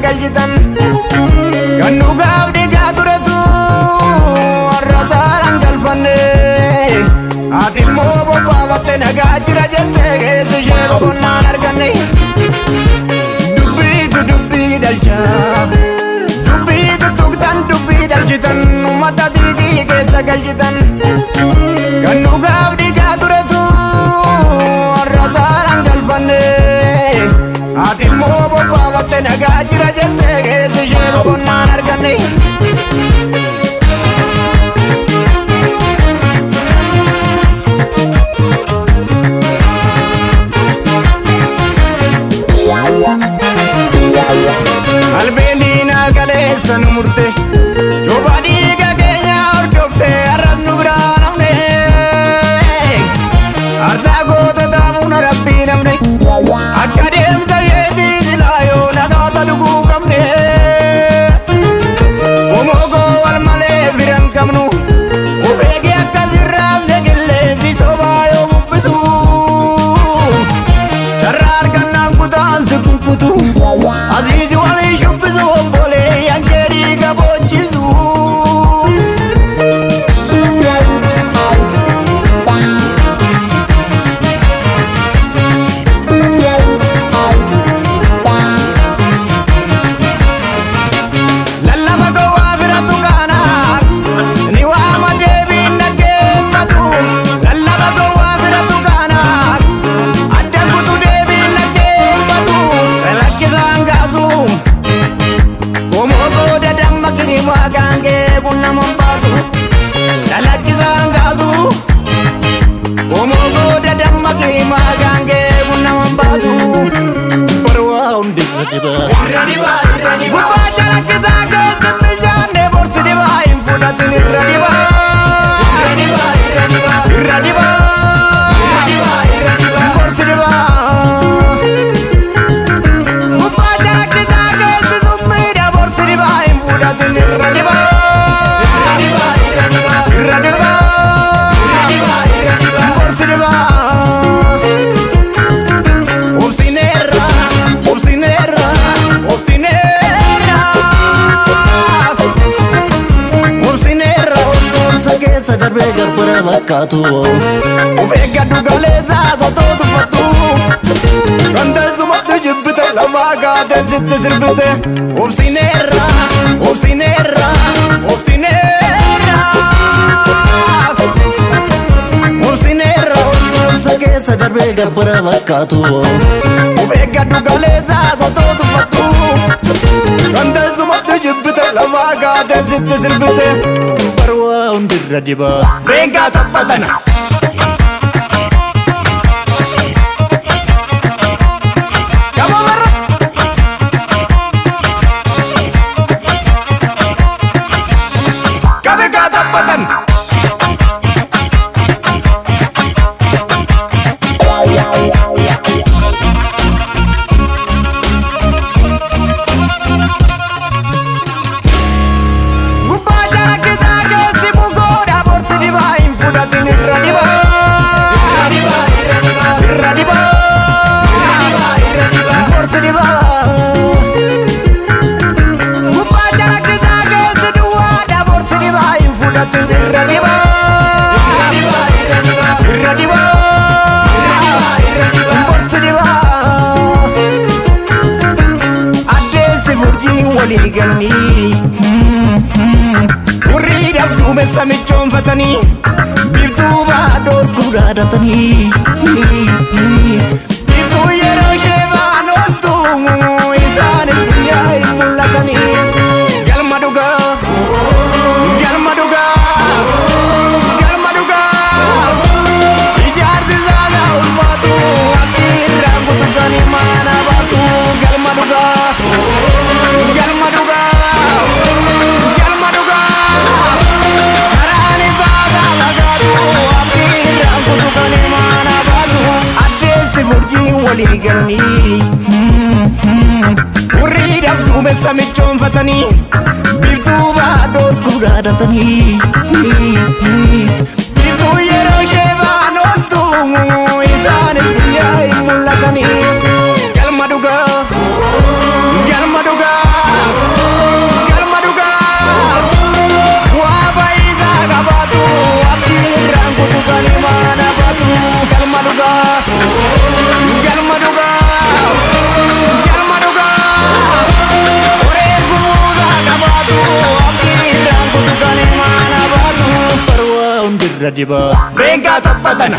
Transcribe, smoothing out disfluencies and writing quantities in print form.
galjitan kan dhugaaf dhiigaa turetu warra saalaan galfanne ati ilmoo bobbaafatte nagaa jira jettee keessa ishee boqonnaan arganne dubbii dhalcha dubbii tuttuqtan dubbii dhalchitan uummata diigii keessa galchitan kan dhugaaf dhiigaa turetu warra saalaan galfanne ati ilmoo bobbaafatte nagaa jira jettee keessa ishee boqonnaan arganne qalbiin diinaa kaleessa nu murte cubaa dhiiga keenya hordofte har'as nu biraa namne aarsaa goototaaf humna rabbii namne akka deemsa yeetii silaa yoo nagaata dhuguu qabne gomogoo wal malee firan qabnu of eegi akkas irraafne qilleensi sobaa yoo bubbisu carraa argannaan kutaan si kukkutu aziizi walii shubbisu obbolee yankee dhiiga bochisu lallaba gowwaa firatu kaana ni waama deebiin dhaggeeffatu lallaba gowwaa firatu kaana adda kutu deebiin dhaggeeffatu lakkisaan kaasu gomogoo dadammaqni maqaan kee kun nama baasu lakkisaan kaasu gomogoo dadammaqni maqaan kee kun nama baasu barwaa hundi irra dibaa gubbaacha lakkisaa keessa milchaanne borsi dibaa hin fudhatin irra dibaa borsi dibaa gubbaacha lakkisaa keessa summiidha borsi dibaa hin fudhatin irra dibaa borsi dibaa obsineerra obsineerra obsineerra obsineerra obsoomsa keessa darbee gabbara fakkaatu of eeggadhu galeessaa sotoo tuffattu kan teessumatti jibbite lafaa kaatee sitti sirbite obsineerra obsineerra obsineerra obsineerra obsoomsa keessa darbee gabbara fakkaatu of eeggadhu galeessaa sotoo tuffattu kan teessumatti jibbite lafaa kaatee sitti sirbite barwaa hundirra dibaa reengaa taphatana warri dhabduumessa michoonfatanii biiftuu baadoo gurgaadatanii biiftuu yeroo ishee baan ooltu isaanis guyyaa hin mul'atanii galma dhugaa galma dhugaa galma dhugaa ijaarsi saasaa ulfaatu irraanfatanii biiftuu baadootu gaadatanii biiftuu yeroo ishee baan ooltu isaanis guyyaa hin mul'atanii galma dhugaa galma dhugaa galma dhugaa waa baay'isaa qabaatu abdiin irraan kutu kan imaana baatu galma dhugaa galma dhugaa galma dhugaa oreen guutaa qabaatu abdiin irraan kutu kan imaana baatu barwaa hundirra dibaa beengaa taphatana